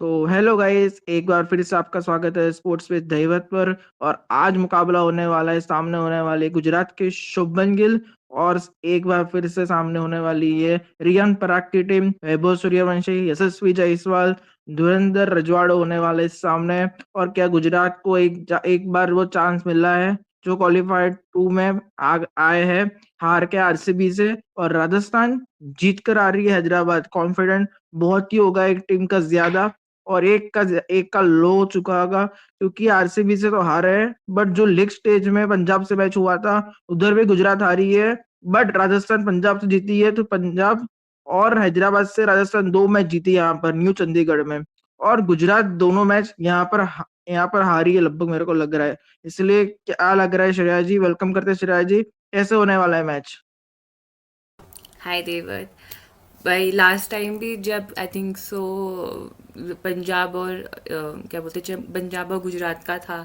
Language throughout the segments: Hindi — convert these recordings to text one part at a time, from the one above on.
तो हेलो गाइस, एक बार फिर से आपका स्वागत है स्पोर्ट्स विद दैवत पर। और आज मुकाबला होने वाला है, सामने होने वाले गुजरात के शुभमन गिल और एक बार फिर से सामने होने वाली है रियान पराग की टीम। वैभव सूर्यवंशी, यशस्वी जायसवाल, धुरंधर रजवाड़ो होने वाले इस सामने। और क्या गुजरात को एक बार वो चांस मिला है जो क्वालिफाइड टू में आए हैं हार के आरसीबी से। और राजस्थान जीत कर आ रही है हैदराबाद। कॉन्फिडेंट बहुत ही होगा एक टीम का ज्यादा, और एक का लो हो चुका होगा क्योंकि आरसीबी से तो हारे है। बट जो लीग स्टेज में पंजाब से मैच हुआ था उधर भी गुजरात हारी है। बट राजस्थान पंजाब से जीती है, तो पंजाब और हैदराबाद से राजस्थान दो मैच जीती है यहाँ पर न्यू चंडीगढ़ में। और गुजरात दोनों मैच यहाँ पर हारी है लगभग, मेरे को लग रहा है। इसलिए क्या लग रहा है श्रेया जी? वेलकम करते हैं श्रेया जी। कैसे होने वाला है मैच? हाय देवर। भाई लास्ट टाइम भी जब आई थिंक सो पंजाब और क्या बोलते जब पंजाब और गुजरात का था,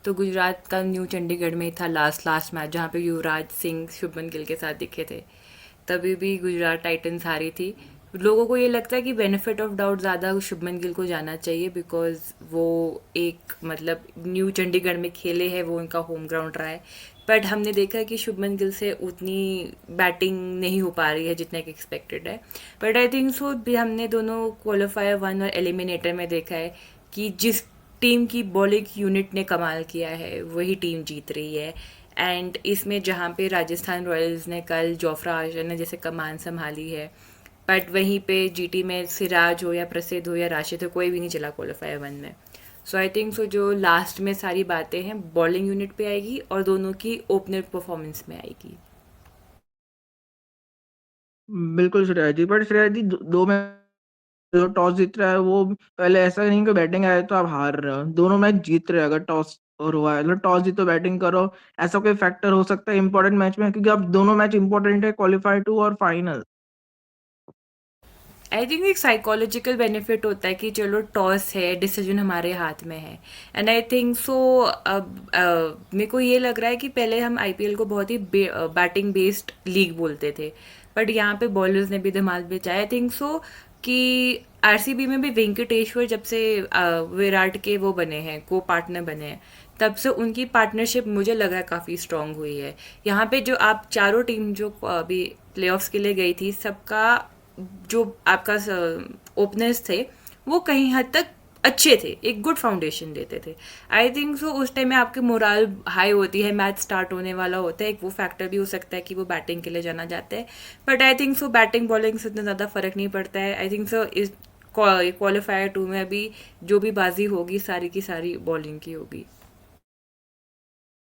तो गुजरात का न्यू चंडीगढ़ में ही था लास्ट लास्ट मैच जहाँ पे युवराज सिंह शुभमन गिल के साथ दिखे थे। तभी भी गुजरात टाइटंस हारी थी। लोगों को ये लगता है कि बेनिफिट ऑफ डाउट ज़्यादा शुभमन गिल को जाना चाहिए, बिकॉज वो एक मतलब न्यू चंडीगढ़ में खेले हैं, वो उनका होम ग्राउंड रहा है। बट हमने देखा कि शुभमन गिल से उतनी बैटिंग नहीं हो पा रही है जितना कि एक्सपेक्टेड है। बट आई थिंक सो भी हमने दोनों क्वालिफायर वन और एलिमिनेटर में देखा है कि जिस टीम की बॉलिंग यूनिट ने कमाल किया है वही टीम जीत रही है। एंड इसमें जहाँ पे राजस्थान रॉयल्स ने कल जोफ्रा आर्चर ने जैसे कमान संभाली है, बट वहीं पे जीटी में सिराज हो या प्रसिद्ध हो या राशिद हो, कोई भी नहीं चला क्वालिफायर वन में। सो आई थिंक सो जो लास्ट में सारी बातें हैं बॉलिंग यूनिट पे आएगी और दोनों की ओपनर परफॉर्मेंस में आएगी। बिल्कुल श्रेया जी, बट श्रेया जी दो में जो टॉस जीत रहा है वो पहले ऐसा नहीं कि बैटिंग आए तो आप हार रहे हो। दोनों मैच जीत रहे हो। अगर टॉस और हुआ है मतलब टॉस जीतो बैटिंग करो, ऐसा कोई फैक्टर हो सकता है इंपॉर्टेंट मैच में? क्योंकि अब दोनों मैच इंपॉर्टेंट है, क्वालिफाई टू और फाइनल। आई थिंक एक साइकोलॉजिकल बेनिफिट होता है कि चलो टॉस है, डिसीजन हमारे हाथ में है। एंड आई थिंक सो अब मेरे को ये लग रहा है कि पहले हम आईपीएल को बहुत ही बैटिंग बेस्ड लीग बोलते थे, बट यहाँ पे बॉलर्स ने भी धमाल मचाया। आई थिंक सो कि आरसीबी में भी वेंकटेश्वर जब से विराट के वो बने हैं, को पार्टनर बने हैं, तब से उनकी पार्टनरशिप मुझे लगा काफ़ी स्ट्रांग हुई है। यहाँ पे जो आप चारों टीम जो अभी प्लेऑफ्स के लिए गई थी, सबका जो आपका ओपनर्स थे वो कहीं हद तक अच्छे थे, एक गुड फाउंडेशन देते थे। आई थिंक सो उस टाइम में आपके मोराल हाई होती है, मैच स्टार्ट होने वाला होता है, एक वो फैक्टर भी हो सकता है कि वो बैटिंग के लिए जाना चाहते हैं। But I think so batting bowling से इतना ज़्यादा फर्क नहीं पड़ता है। आई थिंक सो इस क्वालिफायर टू में अभी जो भी बाजी होगी सारी की सारी बॉलिंग की होगी।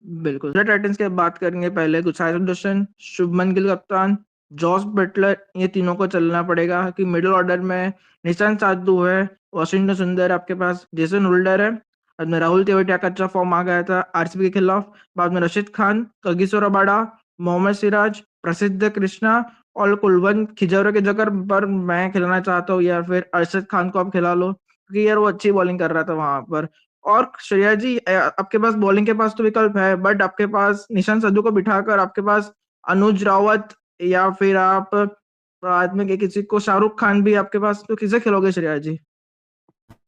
बिल्कुल, गुजरात टाइटंस की बात करेंगे पहले। कुछ साइड दर्शन, शुभमन गिल कप्तान, जॉस बटलर, ये तीनों को चलना पड़ेगा कि मिडिल ऑर्डर में निशांत साधु है, वॉशिंगटन सुंदर आपके पास, जेसन होल्डर है। बाद में राहुल तेवटिया का अच्छा फॉर्म आ गया था आरसीबी के खिलाफ। बाद में रशीद खान, कगिसो रबाडा, मोहम्मद सिराज, प्रसिद्ध कृष्णा और कुलवंत खिजौरे के जगह पर मैं खिलाना चाहता हूँ, या फिर अरशद खान को आप खिला लो क्योंकि यार वो अच्छी बॉलिंग कर रहा था वहां पर। और श्रेया जी, आपके पास बॉलिंग के पास तो विकल्प है, बट आपके पास निशांत संधू को बिठाकर आपके पास अनुज रावत या फिर आप बाद में किसी को, शाहरुख खान भी आपके पास, तो किसे खिलोगे Shreya ji?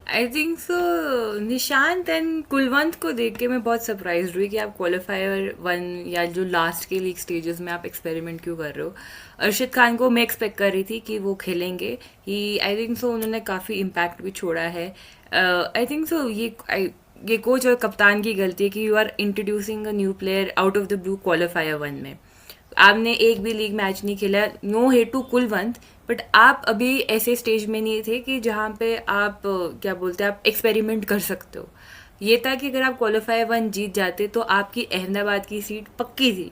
I think so Nishant and Kulwant को देख के मैं बहुत सरप्राइज हुई कि आप क्वालिफायर वन या जो लास्ट के लीग स्टेजेस में आप एक्सपेरिमेंट क्यों कर रहे हो। अरशद खान को मैं एक्सपेक्ट कर रही थी कि वो खेलेंगे ही। आई थिंक सो उन्होंने काफ़ी इम्पैक्ट भी छोड़ा है। आई थिंक सो ये कोच और कप्तान की गलती है कि you are introducing a new player out of the blue qualifier one में। आपने एक भी लीग मैच नहीं खेला, no hate to Kulwant, but आप अभी ऐसे स्टेज में नहीं थे कि जहाँ पे आप क्या बोलते हैं आप एक्सपेरिमेंट कर सकते हो। ये था कि अगर आप क्वालिफायर वन जीत जाते तो आपकी अहमदाबाद की सीट पक्की थी,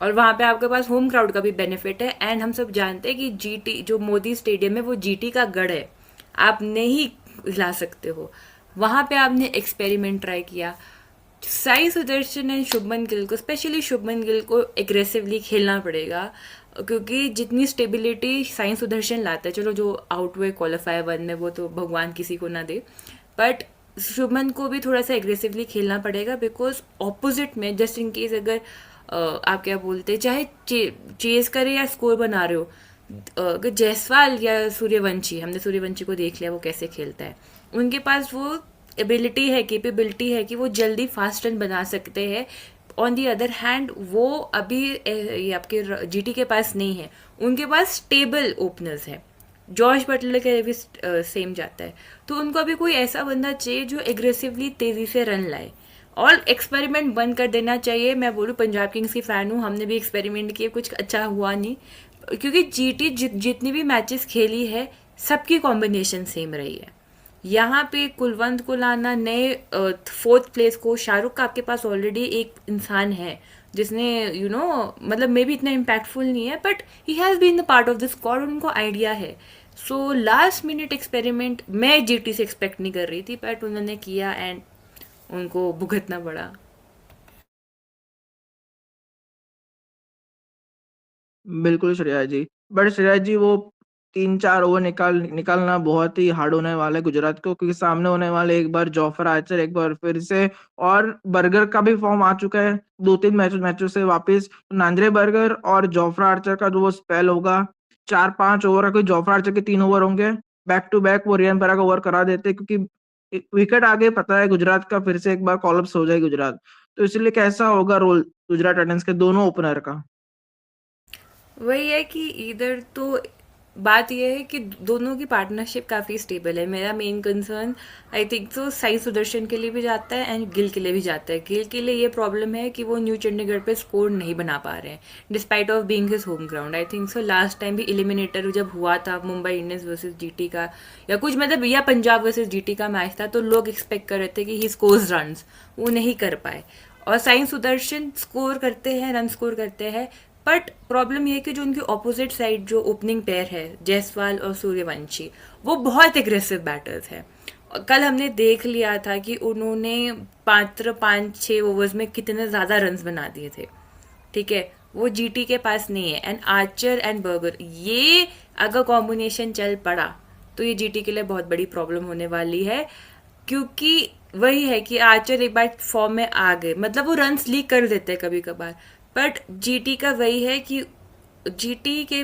और वहाँ पे आपके पास होम क्राउड का भी बेनिफिट है। एंड हम सब जानते हैं कि जीटी जो मोदी स्टेडियम है वो जीटी का गढ़ है, आप नहीं हिला सकते हो। वहाँ पे आपने एक्सपेरिमेंट ट्राई किया। साई सुदर्शन एंड शुभमन गिल को, स्पेशली शुभमन गिल को एग्रेसिवली खेलना पड़ेगा, क्योंकि जितनी स्टेबिलिटी साई सुदर्शन लाता है, चलो जो आउट हुए क्वालिफायर वन में वो तो भगवान किसी को ना दे, बट शुभमन को भी थोड़ा सा एग्रेसिवली खेलना पड़ेगा, बिकॉज ऑपोजिट में जस्ट इन केस अगर आप क्या बोलते हैं चाहे चेज करे या स्कोर बना रहे हो, अगर जायसवाल या सूर्यवंशी, हमने सूर्यवंशी को देख लिया वो कैसे खेलता है, उनके पास वो एबिलिटी है, कैपेबिलिटी है कि वो जल्दी फास्ट रन बना सकते हैं। ऑन दी अदर हैंड वो अभी ये आपके जीटी के पास नहीं है, उनके पास स्टेबल ओपनर्स है। जॉर्ज बटलर का भी सेम जाता है। तो उनको अभी कोई ऐसा बंदा चाहिए जो एग्रेसिवली तेजी से रन लाए, और एक्सपेरिमेंट बंद कर देना चाहिए। मैं बोलूँ पंजाब किंग्स की फ़ैन हूँ, हमने भी एक्सपेरिमेंट किए, कुछ अच्छा हुआ नहीं, क्योंकि जीटी जितनी भी मैचेस खेली है सबकी कॉम्बिनेशन सेम रही है। यहाँ पे कुलवंत को लाना, नए फोर्थ प्लेस को, शाहरुख का आपके पास ऑलरेडी एक इंसान है जिसने मतलब मे भी इतना इम्पैक्टफुल नहीं है, but he has been the part of the squad, उनको आइडिया है। सो लास्ट मिनट एक्सपेरिमेंट मैं जीटी से एक्सपेक्ट नहीं कर रही थी, बट उन्होंने किया एंड उनको भुगतना पड़ा। बिल्कुल श्रेया जी। बट श्रेया जी, वो 3-4 ओवर निकालना बहुत ही हार्ड होने वाला है गुजरात को, क्योंकि सामने होने वाले एक बार जोफ्रा आर्चर, एक बार फिर से, और बर्गर का भी फॉर्म आ चुका है 2-3 मैचों से वापस। नांद्रे बर्गर और जोफ्रा आर्चर का जो वो स्पेल होगा, 4-5 ओवर का, जोफ्रा आर्चर के 3 ओवर होंगे, बैक टू बैक वो रियान पराग ओवर करा देते, क्योंकि विकेट आगे पता है गुजरात का फिर से एक बार कॉलअप्स हो जाएगी गुजरात। तो इसलिए कैसा होगा रोल गुजरात टाइटंस के दोनों ओपनर का? वही है कि इधर तो बात यह है कि दोनों की पार्टनरशिप काफ़ी स्टेबल है। मेरा मेन कंसर्न आई थिंक तो साई सुदर्शन के लिए भी जाता है एंड गिल के लिए भी जाता है। गिल के लिए ये प्रॉब्लम है कि वो न्यू चंडीगढ़ पे स्कोर नहीं बना पा रहे हैं despite of being his home ground. I think so last time भी एलिमिनेटर जब हुआ था मुंबई इंडियंस वर्सेस जीटी का, या कुछ मतलब या पंजाब वर्सेस जीटी का मैच था, तो लोग एक्सपेक्ट कर रहे थे कि ही स्कोर्स रन, वो नहीं कर पाए। और साई सुदर्शन स्कोर करते हैं, रन स्कोर करते हैं, बट प्रॉब्लम ये है कि जो उनकी ऑपोजिट साइड जो ओपनिंग पेयर है जायसवाल और सूर्यवंशी, वो बहुत एग्रेसिव बैटर्स हैं। कल हमने देख लिया था कि उन्होंने मात्र 5-6 ओवर्स में कितने ज़्यादा रन्स बना दिए थे। ठीक है, वो जीटी के पास नहीं है। एंड आर्चर एंड बर्गर, ये अगर कॉम्बिनेशन चल पड़ा तो ये जीटी के लिए बहुत बड़ी प्रॉब्लम होने वाली है, क्योंकि वही है कि आर्चर एक बार फॉर्म में आ गए, मतलब वो रन्स लीक कर देते हैं कभी कभार, बट जीटी का वही है कि जीटी के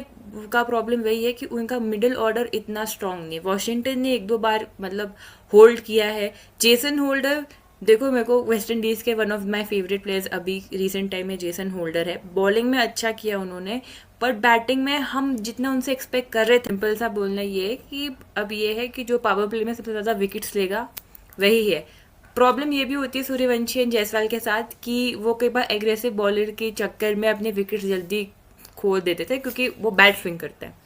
का प्रॉब्लम वही है कि उनका मिडिल ऑर्डर इतना स्ट्रांग नहीं है। वॉशिंगटन ने एक दो बार मतलब होल्ड किया है, जेसन होल्डर, देखो मेरे को वेस्ट इंडीज़ के one of my favourite players अभी रिसेंट टाइम में जेसन होल्डर है। बॉलिंग में अच्छा किया उन्होंने, पर बैटिंग में हम जितना उनसे एक्सपेक्ट कर रहे थे, सिंपल सा बोलना ये है कि अब ये है कि जो पावर प्ले में सबसे ज़्यादा विकेट्स लेगा वही है। प्रॉब्लम ये भी होती है सूर्यवंशी एंड जायसवाल के साथ कि वो कई बार एग्रेसिव बॉलर के चक्कर में अपने विकेट जल्दी खो देते थे, क्योंकि वो बैट स्विंग करते हैं।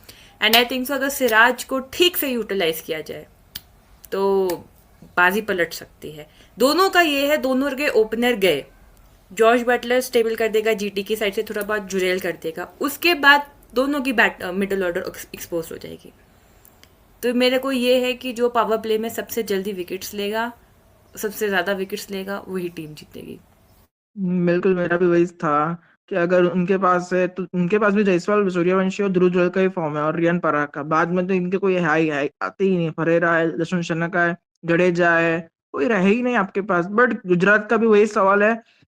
एंड आई थिंक सो अगर सिराज को ठीक से यूटिलाइज किया जाए तो बाजी पलट सकती है। दोनों का ये है, दोनों के ओपनर गए, जॉर्ज बटलर स्टेबल कर देगा जीटी की साइड से, थोड़ा बहुत जुरेल कर देगा, उसके बाद दोनों की बैट मिडल ऑर्डर एक्सपोज हो जाएगी। तो मेरे को ये है कि जो पावर प्ले में सबसे जल्दी विकेट्स लेगा, सबसे ज़्यादा विकेट्स लेगा, वही टीम जीतेगी। बिल्कुल, मेरा भी वही था कि अगर उनके पास है तो उनके पास भी जायसवाल, सूर्यवंशी और ध्रुव जुरैल का ही फॉर्म है, और रियान पराग का। बाद में तो इनके कोई हाई हाई आते ही नहीं। फरेरा है, लक्ष्मण शनका है, जडेजा है, कोई रहे ही नहीं आपके पास। बट गुजरात का भी वही सवाल है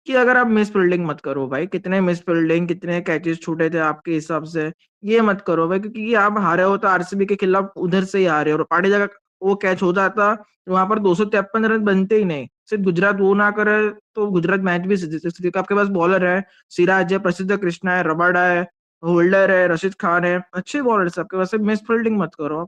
कि अगर आप मिस फील्डिंग मत करो भाई, कितने मिस फील्डिंग, कितने कैचेस छूटे थे आपके हिसाब से, ये मत करो भाई, क्योंकि ये आप हारे हो तो आरसीबी के खिलाफ उधर से ही हारे हो, और पार्टी का वो कैच हो जाता, वहां पर 253 रन बनते ही नहीं। सिर्फ गुजरात वो ना करे तो गुजरात मैच भी आपके पास बॉलर है, सिराज है, प्रसिद्ध कृष्णा है, रबाडा है, होल्डर है, रशीद खान है, अच्छे बॉलर्स आपके पास। मिस फील्डिंग मत करो।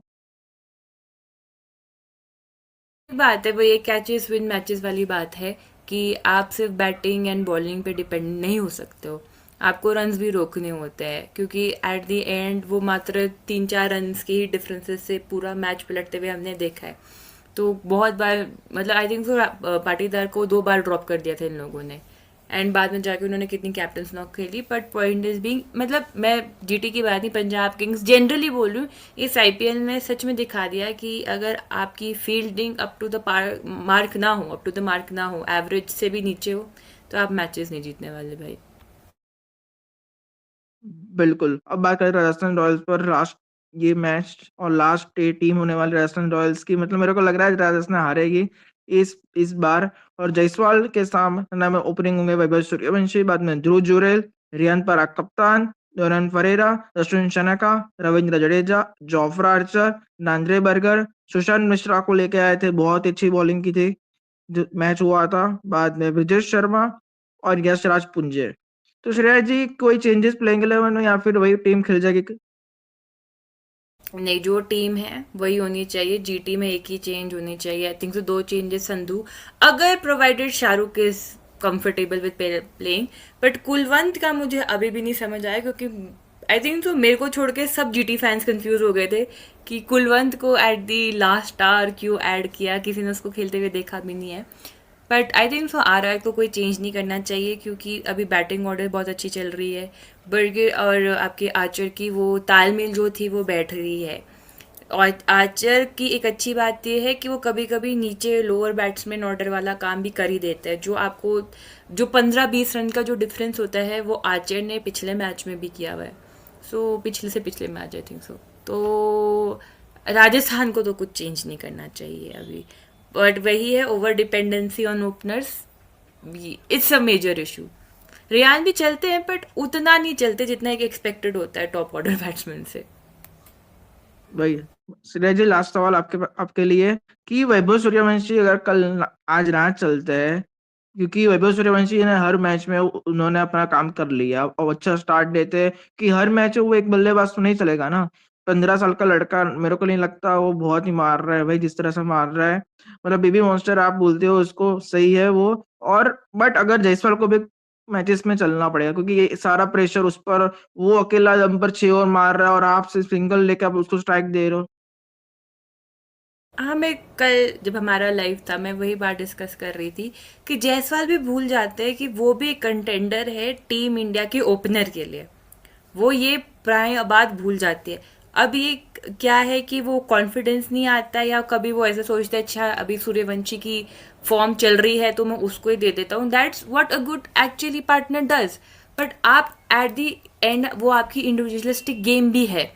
बात है वो, ये कैचेस विन मैचेस वाली बात है कि आप सिर्फ बैटिंग एंड बॉलिंग पे डिपेंड नहीं हो सकते हो, आपको रन्स भी रोकने होते हैं, क्योंकि एट द एंड वो मात्र 3-4 रन्स के ही डिफरेंसेस से पूरा मैच पलटते हुए हमने देखा है। तो बहुत बार मतलब आई थिंक सो पाटीदार को 2 बार ड्रॉप कर दिया था इन लोगों ने, एंड बाद में जाके उन्होंने कितनी कैप्टन्स नॉक खेली। बट पॉइंट इज बीइंग, मतलब मैं जीटी की बात नहीं, पंजाब किंग्स जनरली बोल रही हूँ, इस आईपीएल में सच में दिखा दिया कि अगर आपकी fielding up to the mark ना हो, अप टू द मार्क ना हो, एवरेज से भी नीचे हो, तो आप मैचेस नहीं जीतने वाले भाई। बिल्कुल, अब बात करें राजस्थान रॉयल्स पर। लास्ट ये मैच और लास्ट टीम होने वाली राजस्थान रॉयल्स की, मतलब मेरे को लग रहा है राजस्थान हारेगी इस बार। और जायसवाल के सामने में ओपनिंग होंगे वैभव सूर्यवंशी, बाद में ध्रुव जुरैल, रियान पराग कप्तान, Nolan Ferreira, Ashwin Shanaka, Ravindra Jadeja, Jofra Archer, Nandre Burger, Sushant Mishra को लेके आए थे, बहुत अच्छी बॉलिंग की थी जो मैच हुआ था। बाद में ब्रिजेश शर्मा और यशराज पुंजे। तो श्रेया जी, कोई चेंजेस प्लेइंग 11 में या फिर वही टीम खेल जाएगी? नहीं, जो टीम है वही होनी चाहिए। जीटी में एक ही चेंज होनी चाहिए। I think so 2 changes Sandhu, अगर provided Shahrukh is comfortable with playing. But Kulwant का मुझे अभी भी नहीं समझ आया, क्योंकि आई थिंक तो मेरे को छोड़ के सब जीटी फैंस कंफ्यूज हो गए थे कि कुलवंत को एट दी लास्ट आवर क्यों ऐड किया, किसी ने उसको खेलते हुए देखा भी नहीं है। बट आई थिंक सो आ रहा है तो कोई चेंज नहीं करना चाहिए, क्योंकि अभी बैटिंग ऑर्डर बहुत अच्छी चल रही है। बर्गर और आपके आर्चर की वो तालमेल जो थी वो बैठ रही है। और आर्चर की एक अच्छी बात यह है कि वो कभी कभी नीचे लोअर बैट्समैन ऑर्डर वाला काम भी कर ही देता है, जो आपको जो 15-20 रन का जो डिफरेंस होता है वो आर्चर ने पिछले मैच में भी किया हुआ है। सो पिछले से पिछले मैच आई थिंक सो। तो राजस्थान को तो कुछ चेंज नहीं करना चाहिए अभी। बट वही है, over dependency on openers, it's a major issue. Riyan भी चलते हैं बट उतना नहीं चलते जितना एक एक्सपेक्टेड होता है टॉप ऑर्डर बैट्समैन से। भाई श्रेया जी, लास्ट सवाल आपके लिए कि वैभव सूर्यवंशी अगर आज ना चलते हैं, क्योंकि वैभव सूर्यवंशी ने हर मैच में उन्होंने अपना काम कर लिया और अच्छा स्टार्ट देते हैं कि हर मैच में वो एक बल्लेबाज तो नहीं चलेगा ना। 15 साल का लड़का, मेरे को नहीं लगता वो बहुत ही मार रहा है भाई, जिस तरह से मार रहा है। मतलब बेबी मॉन्स्टर आप बोलते हो उसको, सही है वो। और बट अगर जायसवाल को भी मैचेस में चलना पड़ेगा, क्योंकि ये सारा प्रेशर उस पर, वो अकेला नंबर 6 और मार रहा है और आप सिर्फ सिंगल लेकर आप उसको स्ट्राइक दे रहे हो। हाँ, मैं कल जब हमारा लाइव था मैं वही बात डिस्कस कर रही थी कि जायसवाल भी भूल जाते हैं कि वो भी एक कंटेंडर है टीम इंडिया के ओपनर के लिए। वो ये प्राय बात भूल जाती है। अब ये क्या है कि वो कॉन्फिडेंस नहीं आता, या कभी वो ऐसे सोचते हैं अच्छा अभी सूर्यवंशी की फॉर्म चल रही है तो मैं उसको ही दे देता हूँ। That's what a good actually partner does. But आप एट दी एंड वो आपकी इंडिविजुअलिस्टिक गेम भी है,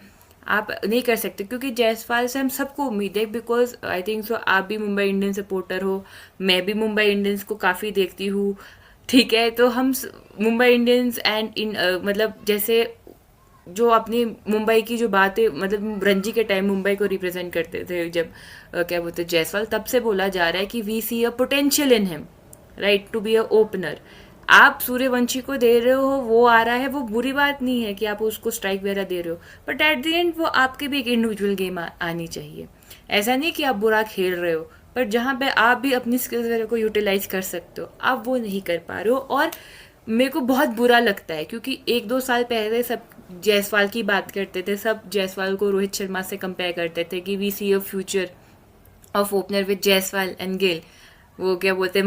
आप नहीं कर सकते, क्योंकि जायसवाल से हम सबको उम्मीद है। बिकॉज आई थिंक सो आप भी मुंबई इंडियंस सपोर्टर हो, मैं भी मुंबई इंडियंस को काफ़ी देखती हूँ। ठीक है, तो हम मुंबई इंडियंस एंड इन मतलब जैसे जो अपनी मुंबई की जो बातें, मतलब रणजी के टाइम मुंबई को रिप्रेजेंट करते थे जब क्या बोलते जायसवाल, तब से बोला जा रहा है कि we see a potential in him, right, to be a opener. आप सूर्यवंशी को दे रहे हो, वो आ रहा है, वो बुरी बात नहीं है कि आप उसको स्ट्राइक वगैरह दे रहे हो। बट एट द एंड वो आपके भी एक इंडिविजुअल गेम आनी चाहिए। ऐसा नहीं कि आप बुरा खेल रहे हो, पर जहाँ पे आप भी अपनी स्किल्स वगैरह को यूटिलाइज कर सकते हो, आप वो नहीं कर पा रहे हो। और मेरे को बहुत बुरा लगता है, क्योंकि 1-2 साल पहले सब जायसवाल की बात करते थे, सब जायसवाल को रोहित शर्मा से कंपेयर करते थे कि we see a future of opener with Jaiswal and Gill. वो क्या बोलते हैं,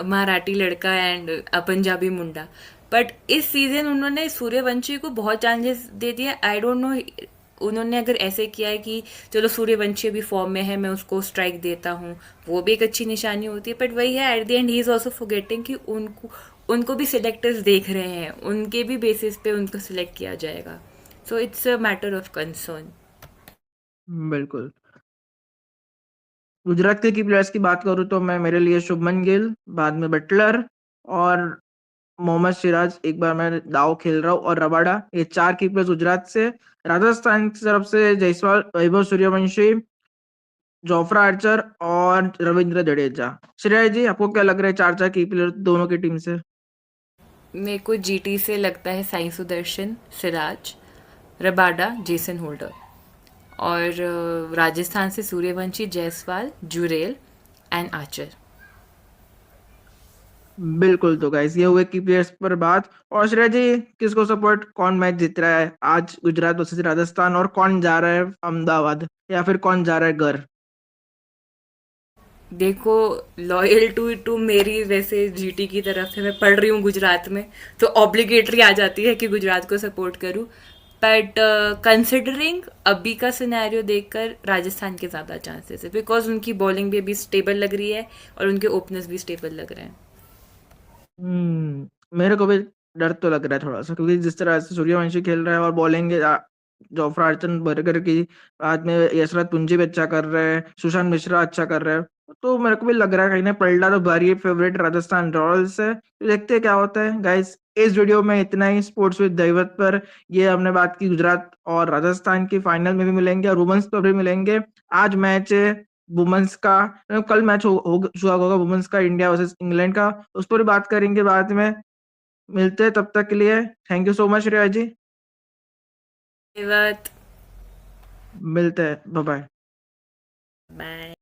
मराठी लड़का एंड पंजाबी मुंडा। बट इस सीजन उन्होंने सूर्यवंशी को बहुत चांसेस दे दिए। आई डोंट नो उन्होंने अगर ऐसे किया है कि चलो सूर्यवंशी अभी फॉर्म में है, मैं उसको स्ट्राइक देता हूँ, वो भी एक अच्छी निशानी होती है। बट वही है, at the and he is also forgetting कि उनको भी सिलेक्टर्स देख रहे हैं, उनके भी बेसिस पे उनको सिलेक्ट किया जाएगा। So it's a matter of concern. बिल्कुल। गुजरात के की प्लेयर्स की बात करूँ तो मैं, मेरे लिए शुभमन गिल, बाद में बटलर और मोहम्मद सिराज एक बार मैं दाव खेल रहा हूँ, और रबाडा, ये 4 कीपर्स गुजरात से। राजस्थान की तरफ से जायसवाल, वैभव सूर्यवंशी, जोफ्रा आर्चर और रविंद्र जडेजा। श्रेया जी, आपको क्या लग रहा है 4-4 की प्लेयर दोनों की टीम से? मेरे को जीटी से लगता है Sai Sudarshan, Siraj, Rabada, Jason holder. और राजस्थान से सूर्यवंशी, जायसवाल, जुरेल एंड आर्चर। बिल्कुल। तो गाइस, ये हुए की प्लेयर्स पर बात। और श्रेया जी, किसको सपोर्ट, कौन मैच जीत रहा है आज, गुजरात वर्सेस राजस्थान, और कौन जा रहा है अहमदाबाद, या फिर कौन जा रहा है घर? देखो, लॉयल टू मेरी वैसे जीटी की तरफ से, मैं पढ़ रही हूँ गुजरात में, तो ऑब्लिगेटरी आ जाती है कि गुजरात को सपोर्ट करूँ। बट कंसिडरिंग अभी का सिनेरियो देखकर राजस्थान के ज़्यादा चांसेस है, बिकॉज उनकी बॉलिंग भी अभी स्टेबल लग रही है और उनके ओपनर्स भी स्टेबल लग रहे हैं। मेरे को भी डर तो लग रहा है थोड़ा सा, क्योंकि जिस तरह से सूर्यवंशी खेल रहा है और बॉलिंग जोफ्रा आर्चर बर्गर की, बाद में यशराज पुंजी भी अच्छा कर रहे हैं, सुशांत मिश्रा अच्छा कर रहे हैं। तो मेरे को भी लग रहा है कहीं ना पलटा तो भारी फेवरेट राजस्थान रॉयल्स है। तो देखते हैं क्या होता है गाइस। इस वीडियो में इतना ही स्पोर्ट्स विद दैवत पर। ये हमने बात की गुजरात और राजस्थान की फाइनल में भी मिलेंगे और वुमेन्स पर भी मिलेंगे। आज मैच है वुमेन्स का, कल मैच हुआ होगा वुमेन्स का इंडिया वर्सेस इंग्लैंड का, उस पर भी बात करेंगे बाद में। मिलते हैं तब तक के लिए। थैंक यू सो मच रिया जी। धन्यवाद। मिलते हैं, बाय बाय। बाय।